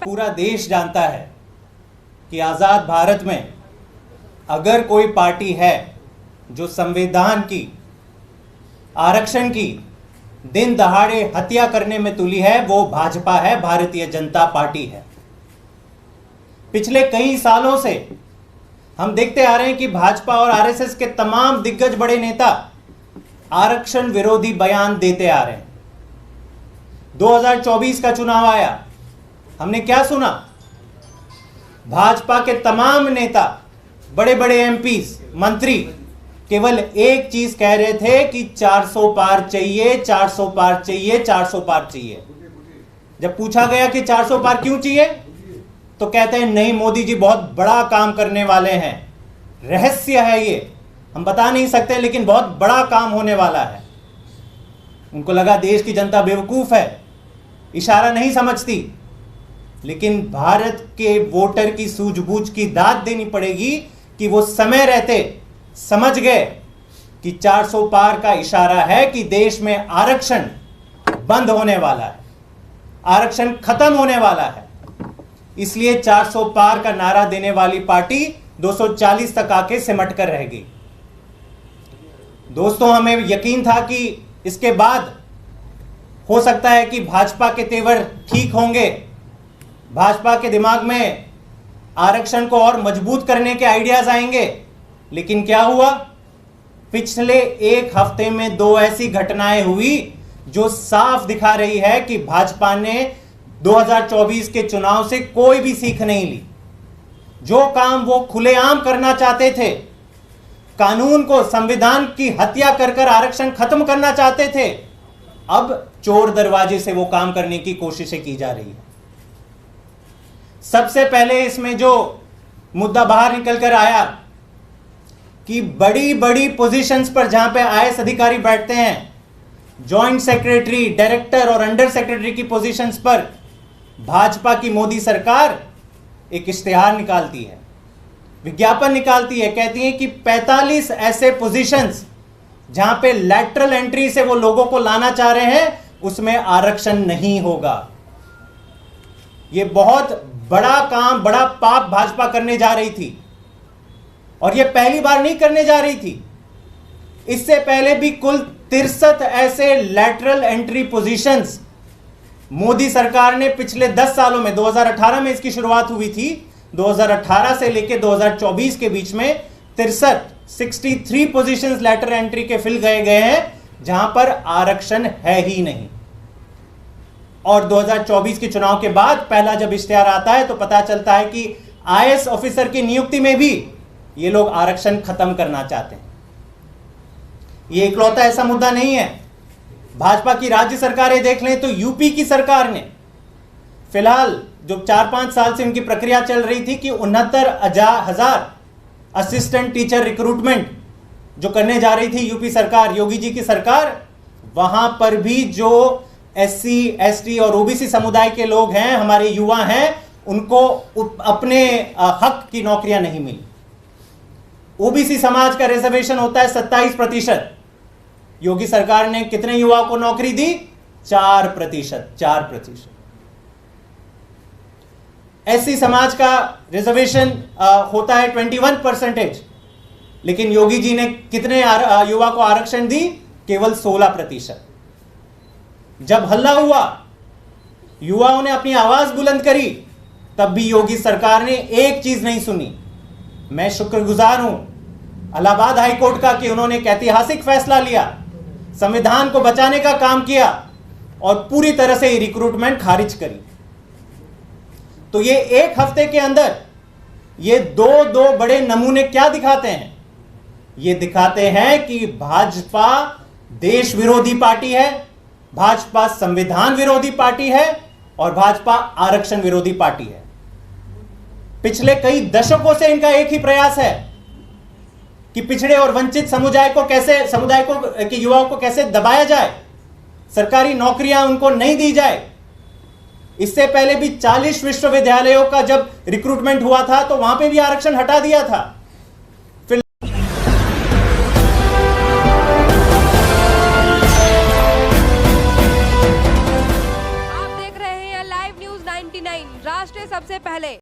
पूरा देश जानता है कि आज़ाद भारत में अगर कोई पार्टी है जो संविधान की, आरक्षण की दिन दहाड़े हत्या करने में तुली है, वो भाजपा है, भारतीय जनता पार्टी है। पिछले कई सालों से हम देखते आ रहे हैं कि भाजपा और आरएसएस के तमाम दिग्गज बड़े नेता आरक्षण विरोधी बयान देते आ रहे हैं। 2024 का चुनाव आया, हमने क्या सुना? भाजपा के तमाम नेता, बड़े बड़े एमपीज, मंत्री केवल एक चीज कह रहे थे कि 400 पार चाहिए, 400 पार चाहिए, 400 पार चाहिए। जब पूछा गया कि 400 पार क्यों चाहिए, तो कहते हैं नहीं, मोदी जी बहुत बड़ा काम करने वाले हैं, रहस्य है ये, हम बता नहीं सकते, लेकिन बहुत बड़ा काम होने वाला है। उनको लगा देश की जनता बेवकूफ है, इशारा नहीं समझती, लेकिन भारत के वोटर की सूझबूझ की दाद देनी पड़ेगी कि वो समय रहते समझ गए कि 400 पार का इशारा है कि देश में आरक्षण बंद होने वाला है, आरक्षण खत्म होने वाला है। इसलिए 400 पार का नारा देने वाली पार्टी 240 तक आके सिमट कर रह गई। दोस्तों, हमें यकीन था कि इसके बाद हो सकता है कि भाजपा के तेवर ठीक होंगे, भाजपा के दिमाग में आरक्षण को और मजबूत करने के आइडियाज आएंगे, लेकिन क्या हुआ? पिछले एक हफ्ते में 2 ऐसी घटनाएं हुई जो साफ दिखा रही है कि भाजपा ने 2024 के चुनाव से कोई भी सीख नहीं ली। जो काम वो खुलेआम करना चाहते थे, कानून को, संविधान की हत्या कर कर आरक्षण खत्म करना चाहते थे, अब चोर दरवाजे से वो काम करने की कोशिशें की जा रही है। सबसे पहले इसमें जो मुद्दा बाहर निकल कर आया कि बड़ी बड़ी पोजीशंस पर जहां पे आईएएस अधिकारी बैठते हैं, जॉइंट सेक्रेटरी, डायरेक्टर और अंडर सेक्रेटरी की पोजीशंस पर भाजपा की मोदी सरकार एक इश्तिहार निकालती है, विज्ञापन निकालती है, कहती है कि 45 ऐसे पोजीशंस जहां पे लैटरल एंट्री से वो लोगों को लाना चाह रहे हैं, उसमें आरक्षण नहीं होगा। ये बहुत बड़ा काम, बड़ा पाप भाजपा करने जा रही थी, और ये पहली बार नहीं करने जा रही थी। इससे पहले भी कुल 63 ऐसे लैटरल एंट्री पोजीशंस मोदी सरकार ने पिछले 10 सालों में, 2018 में इसकी शुरुआत हुई थी, 2018 से लेकर 2024 के बीच में 63 पोजीशंस लैटरल एंट्री के फिल गए हैं जहां पर आरक्षण है ही नहीं। और 2024 के चुनाव के बाद पहला जब इश्तिहार आता है तो पता चलता है कि आईएएस ऑफिसर की नियुक्ति में भी ये लोग आरक्षण खत्म करना चाहते हैं। ये इकलौता ऐसा मुद्दा नहीं है। भाजपा की राज्य सरकारें देख लें तो यूपी की सरकार ने फिलहाल जो 4-5 साल से उनकी प्रक्रिया चल रही थी कि 69,000 असिस्टेंट टीचर रिक्रूटमेंट जो करने जा रही थी यूपी सरकार, योगी जी की सरकार, वहां पर भी जो एससी, एसटी और ओबीसी समुदाय के लोग हैं, हमारे युवा हैं, उनको अपने हक की नौकरियां नहीं मिली। ओबीसी समाज का रिजर्वेशन होता है 27%। योगी सरकार ने कितने युवाओं को नौकरी दी? 4%। एससी समाज का रिजर्वेशन होता है 21%, लेकिन योगी जी ने कितने युवा को आरक्षण दी? केवल 16%। जब हल्ला हुआ, युवाओं ने अपनी आवाज बुलंद करी, तब भी योगी सरकार ने एक चीज नहीं सुनी। मैं शुक्रगुजार हूं इलाहाबाद हाईकोर्ट का कि उन्होंने एक ऐतिहासिक फैसला लिया, संविधान को बचाने का काम किया और पूरी तरह से रिक्रूटमेंट खारिज करी। तो ये एक हफ्ते के अंदर ये दो बड़े नमूने क्या दिखाते हैं? ये दिखाते हैं कि भाजपा देश विरोधी पार्टी है, भाजपा संविधान विरोधी पार्टी है और भाजपा आरक्षण विरोधी पार्टी है। पिछले कई दशकों से इनका एक ही प्रयास है कि पिछड़े और वंचित समुदाय के युवाओं को कैसे दबाया जाए, सरकारी नौकरियां उनको नहीं दी जाए। इससे पहले भी 40 विश्वविद्यालयों का जब रिक्रूटमेंट हुआ था तो वहां पे भी आरक्षण हटा दिया था। आप देख रहे हैं लाइव न्यूज 19। 99 राष्ट्र सबसे पहले।